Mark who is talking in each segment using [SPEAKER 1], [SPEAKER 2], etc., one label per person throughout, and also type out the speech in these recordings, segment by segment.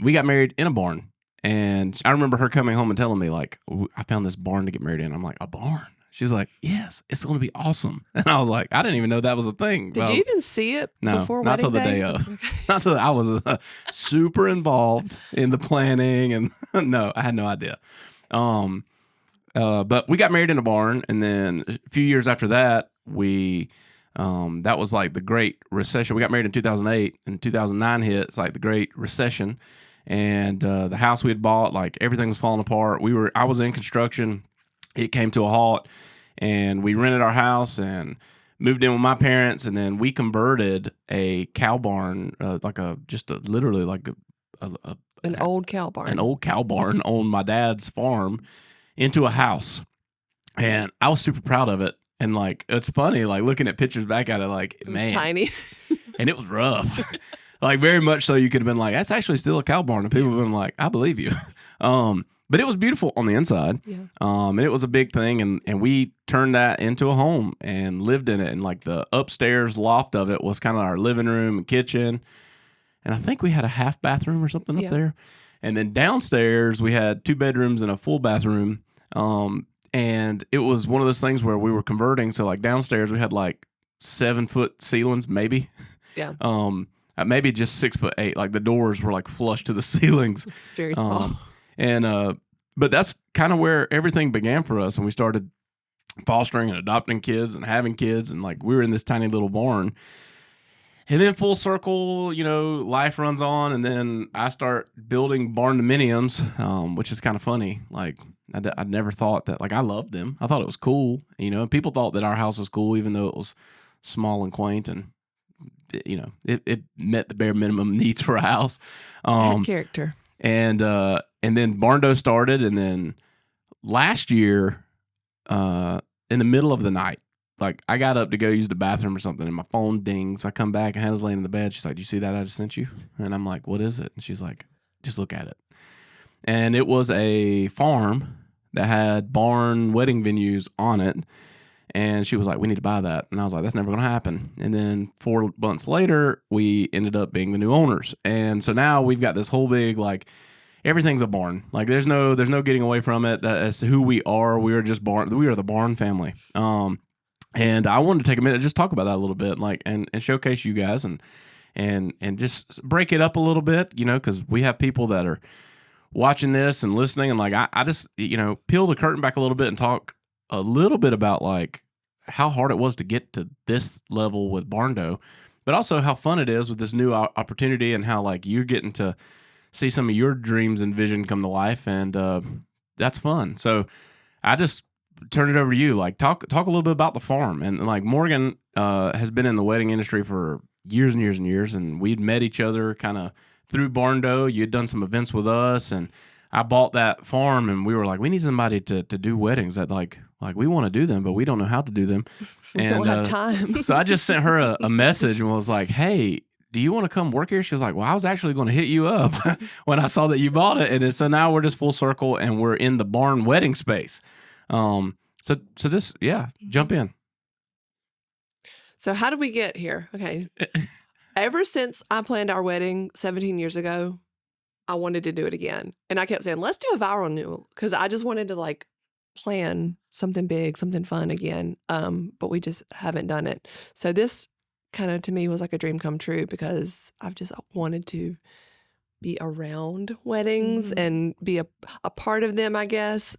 [SPEAKER 1] we got married in a barn. And I remember her coming home and telling me, like, I found this barn to get married in. I'm like, a barn? She's like, yes, it's going to be awesome. And I was like, I didn't even know that was a thing.
[SPEAKER 2] Did you even see it before
[SPEAKER 1] not
[SPEAKER 2] wedding
[SPEAKER 1] till the day of. Not till I was super involved in the planning. And no, I had no idea. But we got married in a barn. And then a few years after that, that was like the Great Recession. We got married in 2008, and 2009 hit. It's like the Great Recession. And the house we had bought, like everything was falling apart. I was in construction. It came to a halt, and we rented our house and moved in with my parents. And then we converted a cow barn, literally like
[SPEAKER 2] an old cow barn,
[SPEAKER 1] on my dad's farm into a house. And I was super proud of it. And like, it's funny, like looking at pictures back at it, like,
[SPEAKER 2] it was tiny,
[SPEAKER 1] and it was rough. Like very much so, you could have been like, that's actually still a cow barn, and people have been like, I believe you. But it was beautiful on the inside.
[SPEAKER 2] Yeah.
[SPEAKER 1] And it was a big thing, and we turned that into a home and lived in it. And like the upstairs loft of it was kind of our living room and kitchen, and I think we had a half bathroom or something up there. And then downstairs we had 2 bedrooms and a full bathroom. And it was one of those things where we were converting. So like downstairs we had like 7-foot ceilings, maybe.
[SPEAKER 2] Yeah.
[SPEAKER 1] Maybe just 6'8". Like the doors were like flush to the ceilings.
[SPEAKER 2] It's very small.
[SPEAKER 1] But that's kind of where everything began for us. And we started fostering and adopting kids and having kids. And like, we were in this tiny little barn. And then full circle, life runs on. And then I start building barndominiums, which is kind of funny. Like, I never thought that, like, I loved them. I thought it was cool. People thought that our house was cool, even though it was small and quaint, and it met the bare minimum needs for a house.
[SPEAKER 2] Had character.
[SPEAKER 1] And then Barndo started, and then last year, in the middle of the night, like I got up to go use the bathroom or something, and my phone dings. I come back, and Hannah's laying in the bed. She's like, "Did you see that I just sent you?" And I'm like, "What is it?" And she's like, "Just look at it." And it was a farm that had barn wedding venues on it. And she was like, "We need to buy that." And I was like, "That's never going to happen." And then 4 months later, we ended up being the new owners. And so now we've got this whole big, like, everything's a barn. Like there's no getting away from it. That's who we are. We are just barn. We are the barn family. And I wanted to take a minute to just talk about that a little bit, like, and showcase you guys and just break it up a little bit, because we have people that are watching this and listening. And like, I just, peel the curtain back a little bit and talk a little bit about like how hard it was to get to this level with Barndo, but also how fun it is with this new opportunity, and how like you're getting to see some of your dreams and vision come to life. And that's fun. So I just turn it over to you. Like talk a little bit about the farm. And like Morgan has been in the wedding industry for years and years and years. And we'd met each other kind of through Barndo. You'd done some events with us, and I bought that farm, and we were like, we need somebody to do weddings that like we want to do them, but we don't know how to do them.
[SPEAKER 2] We don't have time.
[SPEAKER 1] So I just sent her a message and was like, "Hey, do you want to come work here?" She was like, "Well, I was actually going to hit you up when I saw that you bought it." And so now we're just full circle, and we're in the barn wedding space. So this, jump in.
[SPEAKER 2] So how did we get here? Okay. Ever since I planned our wedding 17 years ago, I wanted to do it again. And I kept saying, let's do a vow renewal, because I just wanted to like plan something big, something fun again. But we just haven't done it. So this kind of to me was like a dream come true, because I've just wanted to be around weddings and be a part of them, I guess.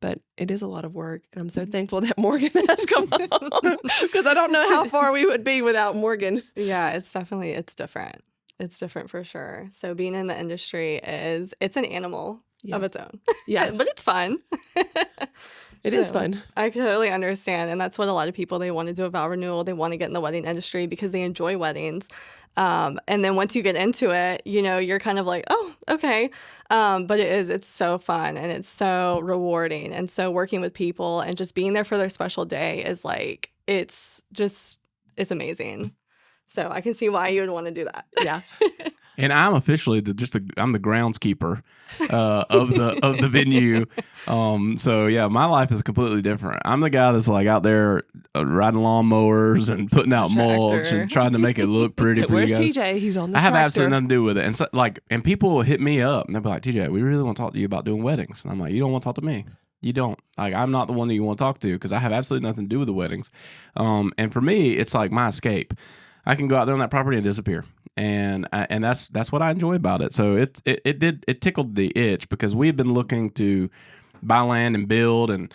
[SPEAKER 2] But it is a lot of work, and I'm so thankful that Morgan has come on, because I don't know how far we would be without Morgan.
[SPEAKER 3] Yeah, it's different. It's different for sure. So being in the industry it's an animal of its own.
[SPEAKER 2] Yeah.
[SPEAKER 3] But it's fun.
[SPEAKER 2] It is fun.
[SPEAKER 3] I totally understand. And that's what a lot of people, they want to do a vow renewal. They want to get in the wedding industry because they enjoy weddings. And then once you get into it, you're kind of like, oh, okay. But it's so fun, and it's so rewarding. And so working with people and just being there for their special day is like, it's amazing. So I can see why you would want to do that.
[SPEAKER 2] Yeah.
[SPEAKER 1] And I'm officially I'm the groundskeeper of the venue. So yeah, my life is completely different. I'm the guy that's like out there riding lawnmowers and putting out mulch
[SPEAKER 3] Tractor.
[SPEAKER 1] and trying to make it look pretty for
[SPEAKER 2] Where's
[SPEAKER 1] you guys.
[SPEAKER 2] TJ? He's on the
[SPEAKER 1] I have
[SPEAKER 2] tractor.
[SPEAKER 1] absolutely nothing to do with it. And so, and people will hit me up and they'll be like, TJ, we really want to talk to you about doing weddings. And I'm like, you don't want to talk to me. You don't. Like, I'm not the one that you want to talk to because I have absolutely nothing to do with the weddings. And for me, it's like my escape. I can go out there on that property and disappear. And that's what I enjoy about it. So it tickled the itch because we had been looking to buy land and build and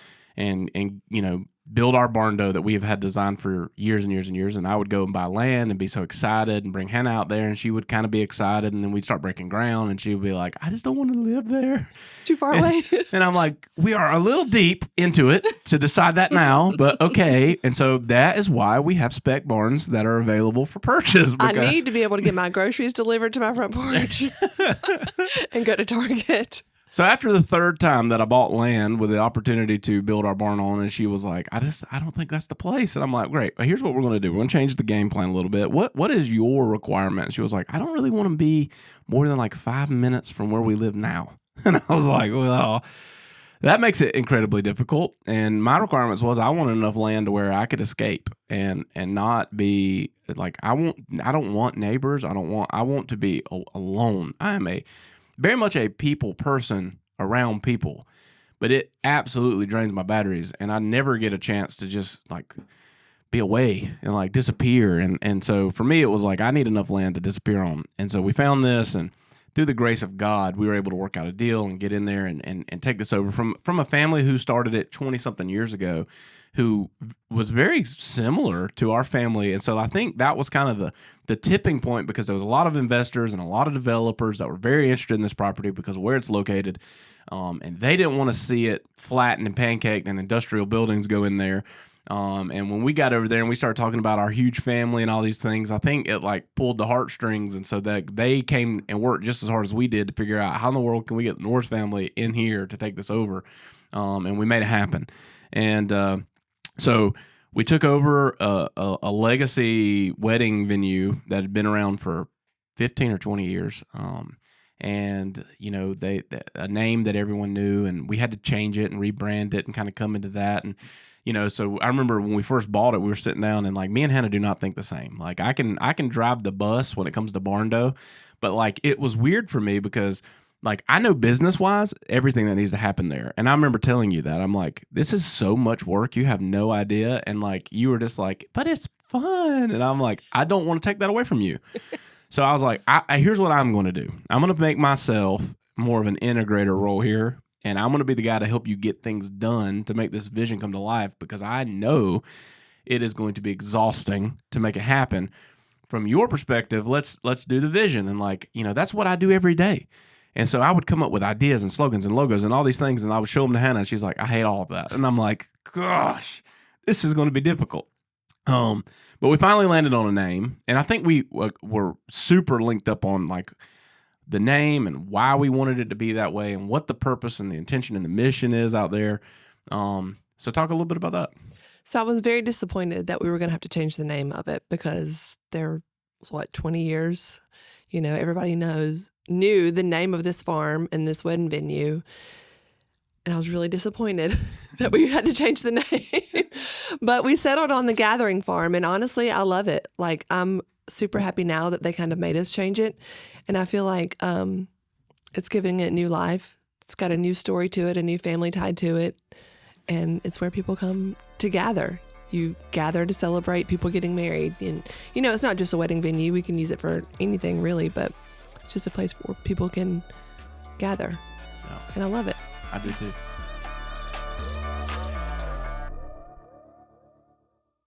[SPEAKER 1] build our Barndo that we have had designed for years and years and years. And I would go and buy land and be so excited and bring Hannah out there and she would kind of be excited. And then we'd start breaking ground and she would be like, I just don't want to live there.
[SPEAKER 2] It's too far away.
[SPEAKER 1] And I'm like, we are a little deep into it to decide that now, but okay. And so that is why we have spec barns that are available for purchase.
[SPEAKER 2] I need to be able to get my groceries delivered to my front porch and go to Target.
[SPEAKER 1] So after the third time that I bought land with the opportunity to build our barn on, and she was like, I don't think that's the place. And I'm like, great, here's what we're going to do. We're going to change the game plan a little bit. What is your requirement? She was like, I don't really want to be more than like 5 minutes from where we live now. And I was like, well, that makes it incredibly difficult. And my requirements was I wanted enough land to where I could escape and not be like, I don't want neighbors. I want to be alone. I am very much a people person around people, but it absolutely drains my batteries and I never get a chance to just like be away and like disappear. And so for me, it was like, I need enough land to disappear on. And so we found this, and through the grace of God, we were able to work out a deal and get in there and take this over from a family who started it 20 something years ago, who was very similar to our family. And so I think that was kind of the tipping point, because there was a lot of investors and a lot of developers that were very interested in this property because of where it's located. And they didn't want to see it flattened and pancaked and industrial buildings go in there. And when we got over there and we started talking about our huge family and all these things, I think it like pulled the heartstrings. And so that they came and worked just as hard as we did to figure out how in the world can we get the Norris family in here to take this over. And we made it happen. And, so we took over a legacy wedding venue that had been around for 15 or 20 years. And, a name that everyone knew, and we had to change it and rebrand it and kind of come into that. And, so I remember when we first bought it, we were sitting down and like me and Hannah do not think the same. Like I can drive the bus when it comes to Barndo, but like it was weird for me because like I know business wise everything that needs to happen there. And I remember telling you that I'm like, this is so much work. You have no idea. And like, you were just like, but it's fun. And I'm like, I don't want to take that away from you. So I was like, here's what I'm going to do. I'm going to make myself more of an integrator role here. And I'm going to be the guy to help you get things done to make this vision come to life, because I know it is going to be exhausting to make it happen. From your perspective, let's do the vision. And like, that's what I do every day. And so I would come up with ideas and slogans and logos and all these things, and I would show them to Hannah, and she's like, I hate all of that. And I'm like, gosh, this is going to be difficult. But we finally landed on a name, and I think we were super linked up on like the name and why we wanted it to be that way and what the purpose and the intention and the mission is out there. So talk a little bit about that.
[SPEAKER 2] So I was very disappointed that we were going to have to change the name of it, because there was 20 years, everybody knew the name of this farm and this wedding venue. And I was really disappointed that we had to change the name. But we settled on the Gathering Farm. And honestly, I love it. Like, I'm super happy now that they kind of made us change it. And I feel like it's giving it new life. It's got a new story to it, a new family tied to it. And it's where people come to gather. You gather to celebrate people getting married. And, it's not just a wedding venue. We can use it for anything, really. But it's just a place where people can gather.
[SPEAKER 1] Yeah.
[SPEAKER 2] And I love it.
[SPEAKER 1] I do too.